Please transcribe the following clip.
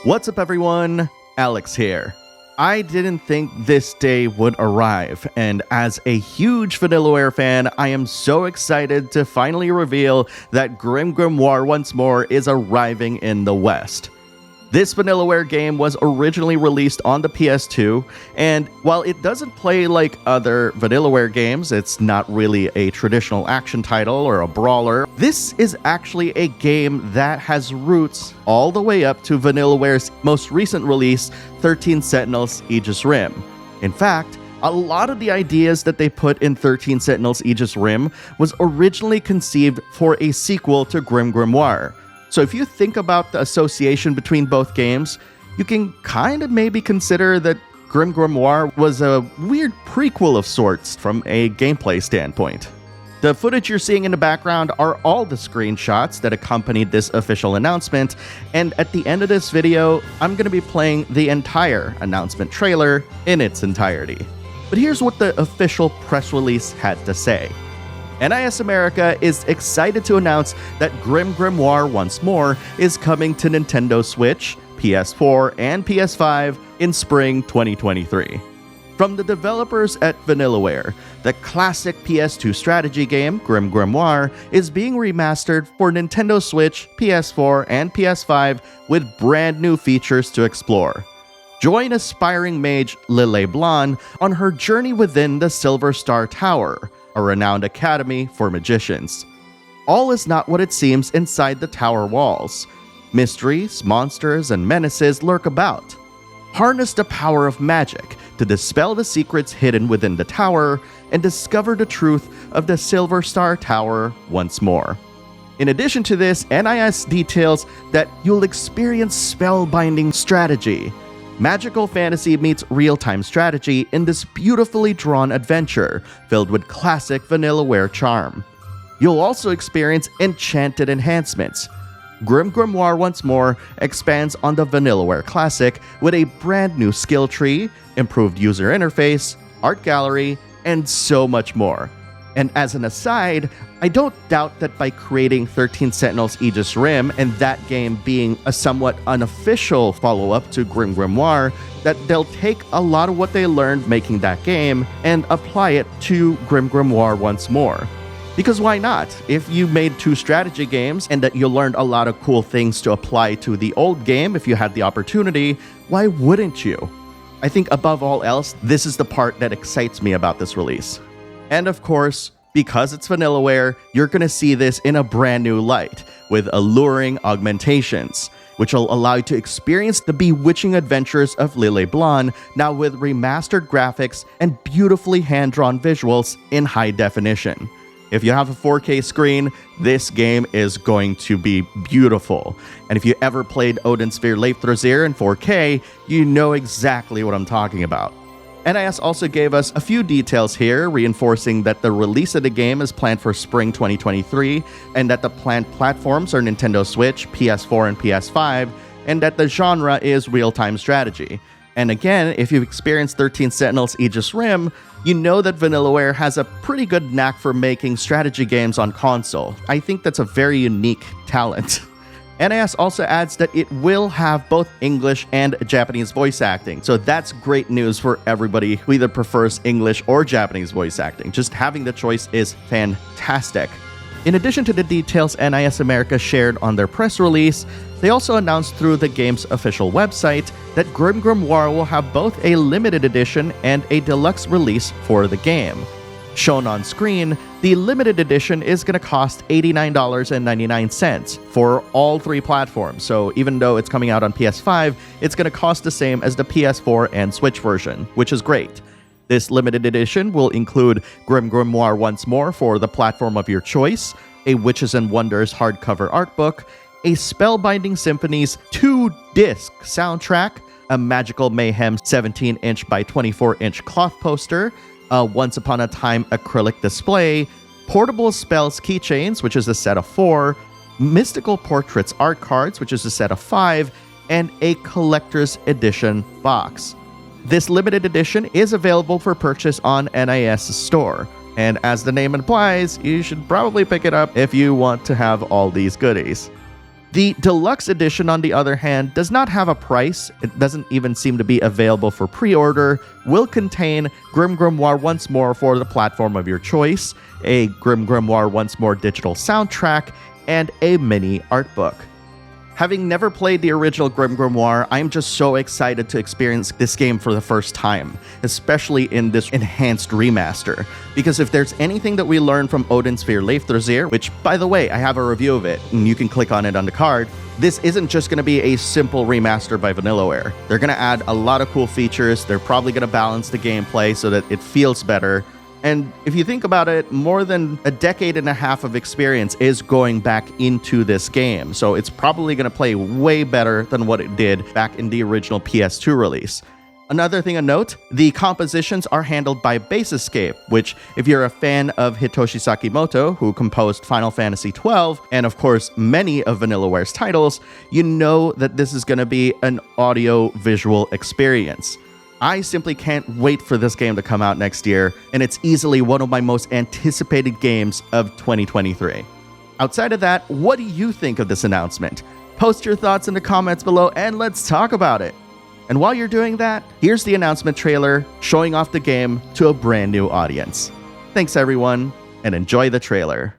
What's up everyone, Alex here. I didn't think this day would arrive, and as a huge Vanillaware fan, I am so excited to finally reveal that GrimGrimoire Once More is arriving in the West. This Vanillaware game was originally released on the PS2, and while it doesn't play like other Vanillaware games, it's not really a traditional action title or a brawler, this is actually a game that has roots all the way up to Vanillaware's most recent release, 13 Sentinels Aegis Rim. In fact, a lot of the ideas that they put in 13 Sentinels Aegis Rim was originally conceived for a sequel to GrimGrimoire. So if you think about the association between both games, you can kind of maybe consider that GrimGrimoire was a weird prequel of sorts from a gameplay standpoint. The footage you're seeing in the background are all the screenshots that accompanied this official announcement, and at the end of this video, I'm going to be playing the entire announcement trailer in its entirety. But here's what the official press release had to say. NIS America is excited to announce that GrimGrimoire Once More is coming to Nintendo Switch, PS4, and PS5 in spring 2023. From the developers at Vanillaware, the classic PS2 strategy game, GrimGrimoire, is being remastered for Nintendo Switch, PS4, and PS5 with brand new features to explore. Join aspiring mage Lille Blanc on her journey within the Silver Star Tower, a renowned academy for magicians. All is not what it seems inside the tower walls. Mysteries, monsters, and menaces lurk about. Harness the power of magic to dispel the secrets hidden within the tower and discover the truth of the Silver Star Tower once more. In addition to this, NIS details that you'll experience spellbinding strategy. Magical fantasy meets real-time strategy in this beautifully drawn adventure filled with classic Vanillaware charm. You'll also experience enchanted enhancements. GrimGrimoire Once More expands on the Vanillaware classic with a brand new skill tree, improved user interface, art gallery, and so much more. And as an aside, I don't doubt that by creating 13 Sentinels Aegis Rim and that game being a somewhat unofficial follow-up to GrimGrimoire, that they'll take a lot of what they learned making that game and apply it to GrimGrimoire Once More. Because why not? If you made two strategy games and that you learned a lot of cool things to apply to the old game if you had the opportunity, why wouldn't you? I think above all else, this is the part that excites me about this release. And of course, because it's Vanillaware, you're going to see this in a brand new light, with alluring augmentations, which will allow you to experience the bewitching adventures of Lille Blanc, now with remastered graphics and beautifully hand-drawn visuals in high definition. If you have a 4K screen, this game is going to be beautiful. And if you ever played Odin Sphere Leifthrazir in 4K, you know exactly what I'm talking about. NIS also gave us a few details here, reinforcing that the release of the game is planned for spring 2023, and that the planned platforms are Nintendo Switch, PS4, and PS5, and that the genre is real-time strategy. And again, if you've experienced 13 Sentinels Aegis Rim, you know that Vanillaware has a pretty good knack for making strategy games on console. I think that's a very unique talent. NIS also adds that it will have both English and Japanese voice acting, so that's great news for everybody who either prefers English or Japanese voice acting. Just having the choice is fantastic. In addition to the details NIS America shared on their press release, they also announced through the game's official website that GrimGrimoire will have both a limited edition and a deluxe release for the game. Shown on screen, the limited edition is going to cost $89.99 for all three platforms, so even though it's coming out on PS5, it's going to cost the same as the PS4 and Switch version, which is great. This limited edition will include GrimGrimoire Once More for the platform of your choice, a Witches and Wonders hardcover art book, a Spellbinding Symphonies 2-disc soundtrack, a Magical Mayhem 17-inch by 24-inch cloth poster, a Once Upon a Time acrylic display, portable spells keychains, which is a set of 4, mystical portraits art cards, which is a set of 5, and a collector's edition box. This limited edition is available for purchase on NIS store, and as the name implies, you should probably pick it up if you want to have all these goodies. The Deluxe Edition, on the other hand, does not have a price. It doesn't even seem to be available for pre-order, will contain GrimGrimoire Once More for the platform of your choice, a GrimGrimoire Once More digital soundtrack, and a mini art book. Having never played the original GrimGrimoire, I'm just so excited to experience this game for the first time, especially in this enhanced remaster. Because if there's anything that we learned from Odin's Sphere Leifthrazir, which, by the way, I have a review of it, and you can click on it on the card, this isn't just going to be a simple remaster by Vanillaware. They're going to add a lot of cool features, they're probably going to balance the gameplay so that it feels better. And if you think about it, more than a decade and a half of experience is going back into this game, so it's probably going to play way better than what it did back in the original PS2 release. Another thing to note, the compositions are handled by Bass Escape, which, if you're a fan of Hitoshi Sakimoto, who composed Final Fantasy XII, and of course many of Vanillaware's titles, you know that this is going to be an audio-visual experience. I simply can't wait for this game to come out next year, and it's easily one of my most anticipated games of 2023. Outside of that, what do you think of this announcement? Post your thoughts in the comments below and let's talk about it. And while you're doing that, here's the announcement trailer showing off the game to a brand new audience. Thanks everyone, and enjoy the trailer.